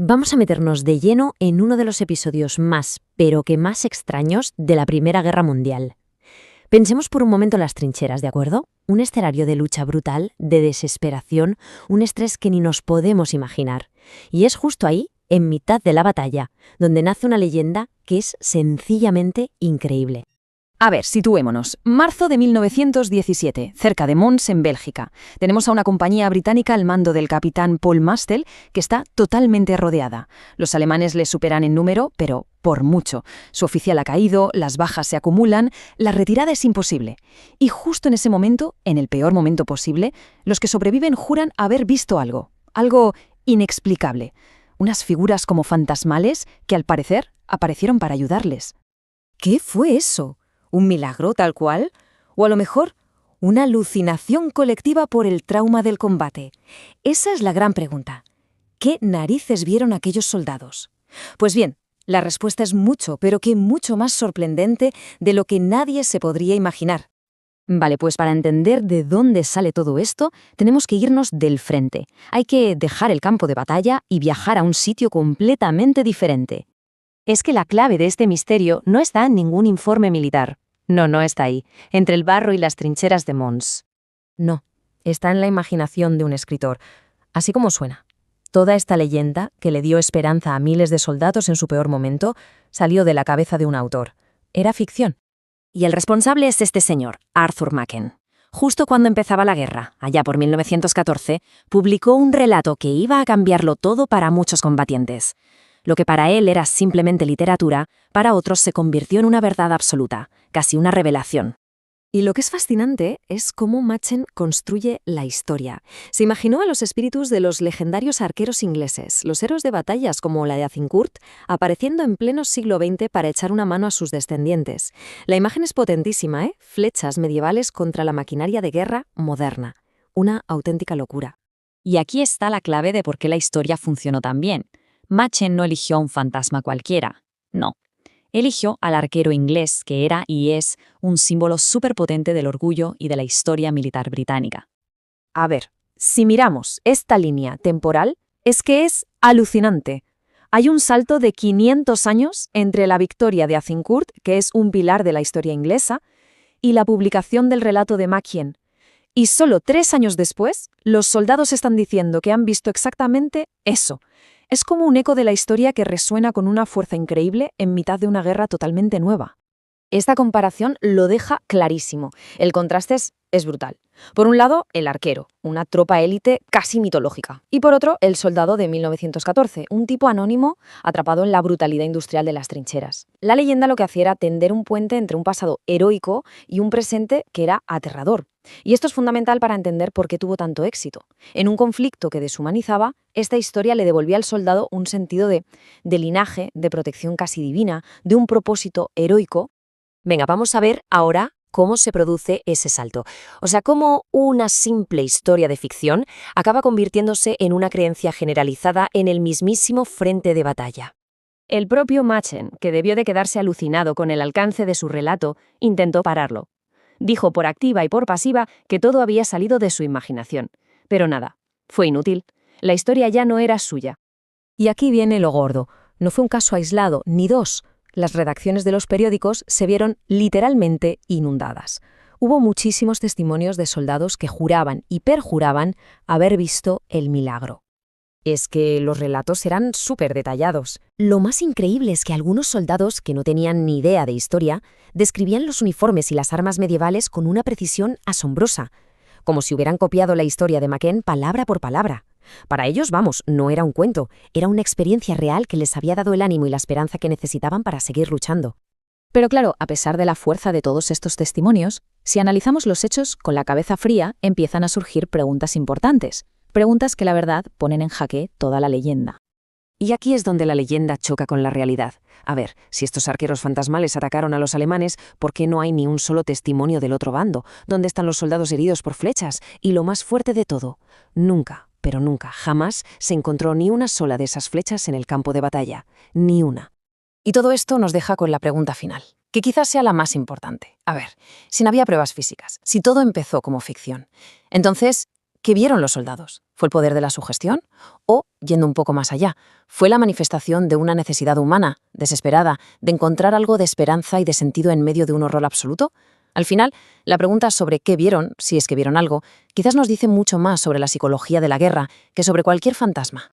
Vamos a meternos de lleno en uno de los episodios más, pero que más extraños de la Primera Guerra Mundial. Pensemos por un momento en las trincheras, ¿de acuerdo? Un escenario de lucha brutal, de desesperación, un estrés que ni nos podemos imaginar. Y es justo ahí, en mitad de la batalla, donde nace una leyenda que es sencillamente increíble. A ver, situémonos. Marzo de 1917, cerca de Mons, en Bélgica. Tenemos a una compañía británica al mando del capitán Paul Mastel, que está totalmente rodeada. Los alemanes le superan en número, pero por mucho. Su oficial ha caído, las bajas se acumulan, la retirada es imposible. Y justo en ese momento, en el peor momento posible, los que sobreviven juran haber visto algo inexplicable. Unas figuras como fantasmales que, al parecer, aparecieron para ayudarles. ¿Qué fue eso? ¿Un milagro tal cual? ¿O a lo mejor una alucinación colectiva por el trauma del combate? Esa es la gran pregunta. ¿Qué narices vieron aquellos soldados? Pues bien, la respuesta es mucho, pero que mucho más sorprendente de lo que nadie se podría imaginar. Vale, pues para entender de dónde sale todo esto, tenemos que irnos del frente. Hay que dejar el campo de batalla y viajar a un sitio completamente diferente. Es que la clave de este misterio no está en ningún informe militar. No está ahí, entre el barro y las trincheras de Mons. No, está en la imaginación de un escritor, así como suena. Toda esta leyenda, que le dio esperanza a miles de soldados en su peor momento, salió de la cabeza de un autor. Era ficción. Y el responsable es este señor, Arthur Machen. Justo cuando empezaba la guerra, allá por 1914, publicó un relato que iba a cambiarlo todo para muchos combatientes. Lo que para él era simplemente literatura, para otros se convirtió en una verdad absoluta, casi una revelación. Y lo que es fascinante es cómo Machen construye la historia. Se imaginó a los espíritus de los legendarios arqueros ingleses, los héroes de batallas como la de Azincourt, apareciendo en pleno siglo XX para echar una mano a sus descendientes. La imagen es potentísima, ¿eh? Flechas medievales contra la maquinaria de guerra moderna. Una auténtica locura. Y aquí está la clave de por qué la historia funcionó tan bien. Machen no eligió a un fantasma cualquiera. No. Eligió al arquero inglés, que era y es un símbolo superpotente del orgullo y de la historia militar británica. A ver, si miramos esta línea temporal, es que es alucinante. Hay un salto de 500 años entre la victoria de Azincourt, que es un pilar de la historia inglesa, y la publicación del relato de Machen. Y solo 3 años después, los soldados están diciendo que han visto exactamente eso. Es como un eco de la historia que resuena con una fuerza increíble en mitad de una guerra totalmente nueva. Esta comparación lo deja clarísimo. El contraste es brutal. Por un lado, el arquero, una tropa élite casi mitológica. Y por otro, el soldado de 1914, un tipo anónimo atrapado en la brutalidad industrial de las trincheras. La leyenda lo que hacía era tender un puente entre un pasado heroico y un presente que era aterrador. Y esto es fundamental para entender por qué tuvo tanto éxito. En un conflicto que deshumanizaba, esta historia le devolvía al soldado un sentido de linaje, de protección casi divina, de un propósito heroico. Venga, vamos a ver ahora cómo se produce ese salto. O sea, cómo una simple historia de ficción acaba convirtiéndose en una creencia generalizada en el mismísimo frente de batalla. El propio Machen, que debió de quedarse alucinado con el alcance de su relato, intentó pararlo. Dijo por activa y por pasiva que todo había salido de su imaginación. Pero nada, fue inútil. La historia ya no era suya. Y aquí viene lo gordo. No fue un caso aislado, ni dos. Las redacciones de los periódicos se vieron literalmente inundadas. Hubo muchísimos testimonios de soldados que juraban y perjuraban haber visto el milagro. Es que los relatos eran súper detallados. Lo más increíble es que algunos soldados que no tenían ni idea de historia describían los uniformes y las armas medievales con una precisión asombrosa, como si hubieran copiado la historia de Machen palabra por palabra. Para ellos, vamos, no era un cuento, era una experiencia real que les había dado el ánimo y la esperanza que necesitaban para seguir luchando. Pero claro, a pesar de la fuerza de todos estos testimonios, si analizamos los hechos con la cabeza fría, empiezan a surgir preguntas importantes. Preguntas que la verdad ponen en jaque toda la leyenda. Y aquí es donde la leyenda choca con la realidad. A ver, si estos arqueros fantasmales atacaron a los alemanes, ¿por qué no hay ni un solo testimonio del otro bando? ¿Dónde están los soldados heridos por flechas? Y lo más fuerte de todo, nunca, pero nunca, jamás se encontró ni una sola de esas flechas en el campo de batalla. Ni una. Y todo esto nos deja con la pregunta final, que quizás sea la más importante. A ver, si no había pruebas físicas, si todo empezó como ficción, entonces, ¿Qué vieron los soldados? ¿Fue el poder de la sugestión? O, yendo un poco más allá, fue la manifestación de una necesidad humana, desesperada, de encontrar algo de esperanza y de sentido en medio de un horror absoluto? Al final, la pregunta sobre qué vieron, si es que vieron algo, quizás nos dice mucho más sobre la psicología de la guerra que sobre cualquier fantasma.